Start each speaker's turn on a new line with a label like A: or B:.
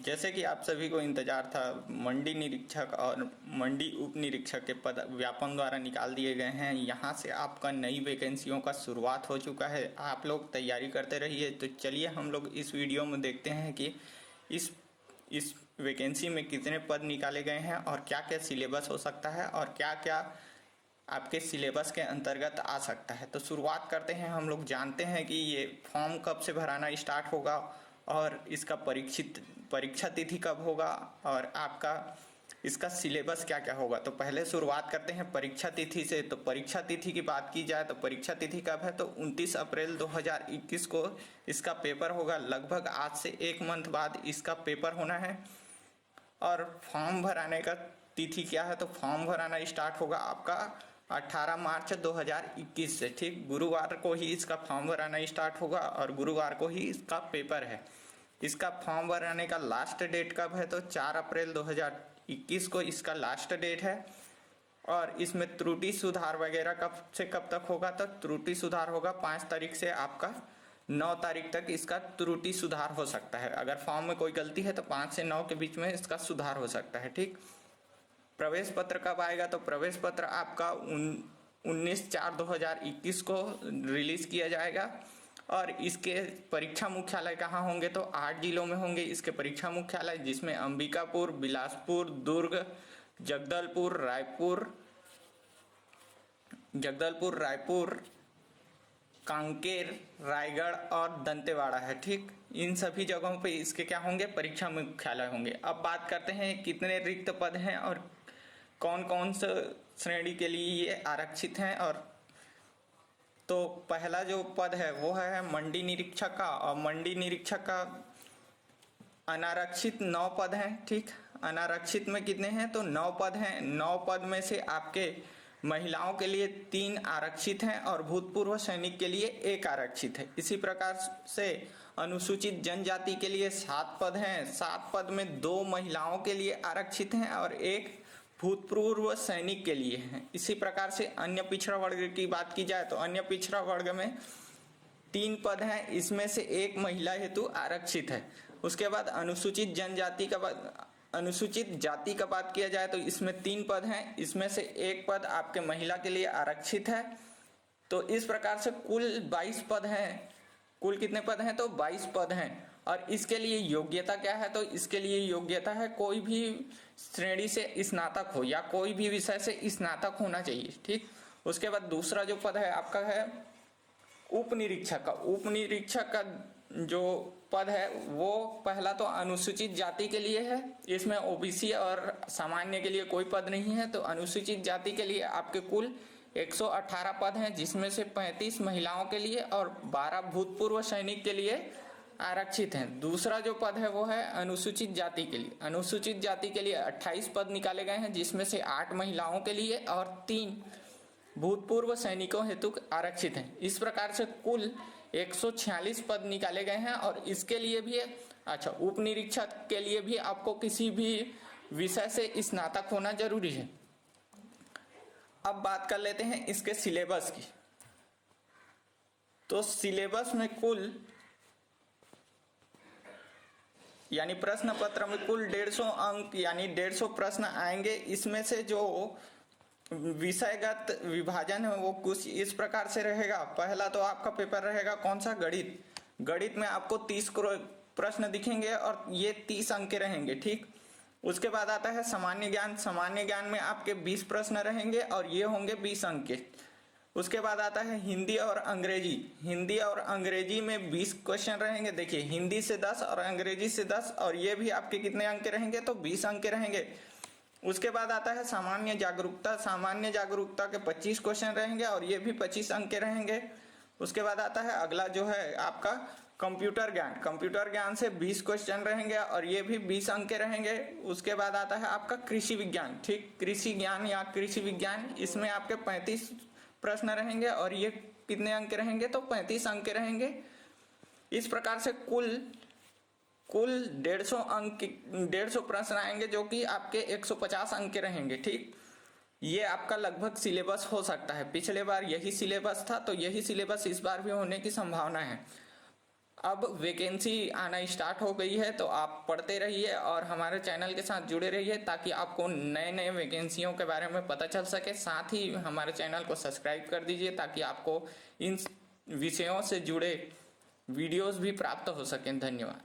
A: जैसे कि आप सभी को इंतजार था, मंडी निरीक्षक और मंडी उप निरीक्षक के पद व्यापम द्वारा निकाल दिए गए हैं। यहाँ से आपका नई वैकेंसियों का शुरुआत हो चुका है। आप लोग तैयारी करते रहिए। तो चलिए हम लोग इस वीडियो में देखते हैं कि इस वैकेंसी में कितने पद निकाले गए हैं और क्या क्या सिलेबस हो सकता है और क्या क्या आपके सिलेबस के अंतर्गत आ सकता है। तो शुरुआत करते हैं। हम लोग जानते हैं कि ये फॉर्म कब से भराना स्टार्ट होगा और इसका परीक्षा तिथि कब होगा और आपका इसका सिलेबस क्या क्या होगा। तो पहले शुरुआत करते हैं परीक्षा तिथि से। तो परीक्षा तिथि की बात की जाए तो परीक्षा तिथि कब है, तो 29 अप्रैल 2021 को इसका पेपर होगा। लगभग आज से 1 मंथ बाद इसका पेपर होना है। और फॉर्म भराने का तिथि क्या है, तो फॉर्म भराना स्टार्ट होगा आपका 18 मार्च 2021 से। ठीक, गुरुवार को ही इसका फॉर्म भराना स्टार्ट होगा और गुरुवार को ही इसका पेपर है। इसका फॉर्म भराने का लास्ट डेट कब है, तो 4 अप्रैल 2021 को इसका लास्ट डेट है। और इसमें त्रुटि सुधार वगैरह कब से कब तक होगा, तो त्रुटि सुधार होगा 5 तारीख से आपका 9 तारीख तक इसका त्रुटि सुधार हो सकता है। अगर फॉर्म में कोई गलती है तो 5 से 9 के बीच में इसका सुधार हो सकता है। ठीक, प्रवेश पत्र कब आएगा, तो प्रवेश पत्र आपका 19/4/2021 को रिलीज किया जाएगा। और इसके परीक्षा मुख्यालय कहाँ होंगे, तो 8 जिलों में होंगे इसके परीक्षा मुख्यालय, जिसमें अंबिकापुर, बिलासपुर, दुर्ग, जगदलपुर, रायपुर, कांकेर, रायगढ़ और दंतेवाड़ा है। ठीक, इन सभी जगहों पे इसके क्या होंगे, परीक्षा मुख्यालय होंगे। अब बात करते हैं कितने रिक्त पद हैं और कौन कौन से श्रेणी के लिए ये आरक्षित हैं। और तो पहला जो पद है वो है मंडी निरीक्षक का, और मंडी निरीक्षक का अनारक्षित 9 पद हैं। ठीक, अनारक्षित में कितने हैं, तो 9 पद हैं। 9 पद में से आपके महिलाओं के लिए 3 आरक्षित हैं और भूतपूर्व सैनिक के लिए 1 आरक्षित है। इसी प्रकार से अनुसूचित जनजाति के लिए 7 पद हैं। 7 पद में 2 महिलाओं के लिए आरक्षित हैं और 1 भूतपूर्व सैनिक के लिए हैं। इसी प्रकार से अन्य पिछड़ा वर्ग की बात की जाए तो अन्य पिछड़ा वर्ग में 3 पद हैं, इसमें से 1 महिला हेतु आरक्षित है। उसके बाद अनुसूचित जाति का बात किया जाए तो इसमें 3 पद हैं, इसमें से 1 पद आपके महिला के लिए आरक्षित है। तो इस प्रकार से कुल 22 पद हैं। कुल कितने पद हैं, तो 22 पद हैं। और इसके लिए योग्यता क्या है, तो इसके लिए योग्यता है कोई भी श्रेणी से स्नातक हो या कोई भी विषय से स्नातक होना चाहिए। ठीक, उसके बाद दूसरा जो पद है आपका है उप निरीक्षक का। उप निरीक्षक का जो पद है वो पहला तो अनुसूचित जाति के लिए है। इसमें ओबीसी और सामान्य के लिए कोई पद नहीं है। तो अनुसूचित जाति के लिए आपके कुल 118 पद हैं, जिसमें से 35 महिलाओं के लिए और 12 भूतपूर्व सैनिक के लिए आरक्षित हैं। दूसरा जो पद है वो है अनुसूचित जाति के लिए। अनुसूचित जाति के लिए 28 पद निकाले गए हैं, जिसमें से 8 महिलाओं के लिए और 3 भूतपूर्व सैनिकों हेतु आरक्षित हैं। इस प्रकार से कुल 146 पद निकाले गए हैं। और इसके लिए भी उप निरीक्षक के लिए भी आपको किसी भी विषय से स्नातक होना जरूरी है। अब बात कर लेते हैं इसके सिलेबस की। तो सिलेबस में कुल यानी प्रश्न पत्र में कुल 150 अंक यानी 150 प्रश्न आएंगे। इसमें से जो विषयगत विभाजन है वो कुछ इस प्रकार से रहेगा। पहला तो आपका पेपर रहेगा कौन सा, गणित। गणित में आपको 30 प्रश्न दिखेंगे और ये 30 अंक के रहेंगे। ठीक, उसके बाद आता है सामान्य ज्ञान। सामान्य ज्ञान में आपके 20 प्रश्न रहेंगे और ये होंगे 20 अंक के। उसके बाद आता है हिंदी और अंग्रेजी। हिंदी और अंग्रेजी में 20 क्वेश्चन रहेंगे। देखिए, हिंदी से 10 और अंग्रेजी से 10, और ये भी आपके कितने अंक के रहेंगे, तो 20 अंक के रहेंगे। उसके बाद आता है सामान्य जागरूकता। सामान्य जागरूकता के 25 क्वेश्चन रहेंगे और ये भी 25 अंक के रहेंगे। उसके बाद आता है अगला जो है आपका कंप्यूटर ज्ञान। कंप्यूटर ज्ञान से 20 क्वेश्चन रहेंगे और ये भी 20 अंक के रहेंगे। उसके बाद आता है आपका कृषि विज्ञान। ठीक, कृषि ज्ञान या कृषि विज्ञान, इसमें आपके 35 प्रश्न रहेंगे और ये कितने अंक के रहेंगे, तो 35 अंक के रहेंगे। इस प्रकार से कुल 150 प्रश्न आएंगे, जो कि आपके 150 अंक के रहेंगे। ठीक, ये आपका लगभग सिलेबस हो सकता है। पिछले बार यही सिलेबस था, तो यही सिलेबस इस बार भी होने की संभावना है। अब वैकेंसी आना स्टार्ट हो गई है, तो आप पढ़ते रहिए और हमारे चैनल के साथ जुड़े रहिए ताकि आपको नए नए वैकेंसियों के बारे में पता चल सके। साथ ही हमारे चैनल को सब्सक्राइब कर दीजिए ताकि आपको इन विषयों से जुड़े वीडियोस भी प्राप्त हो सकें। धन्यवाद।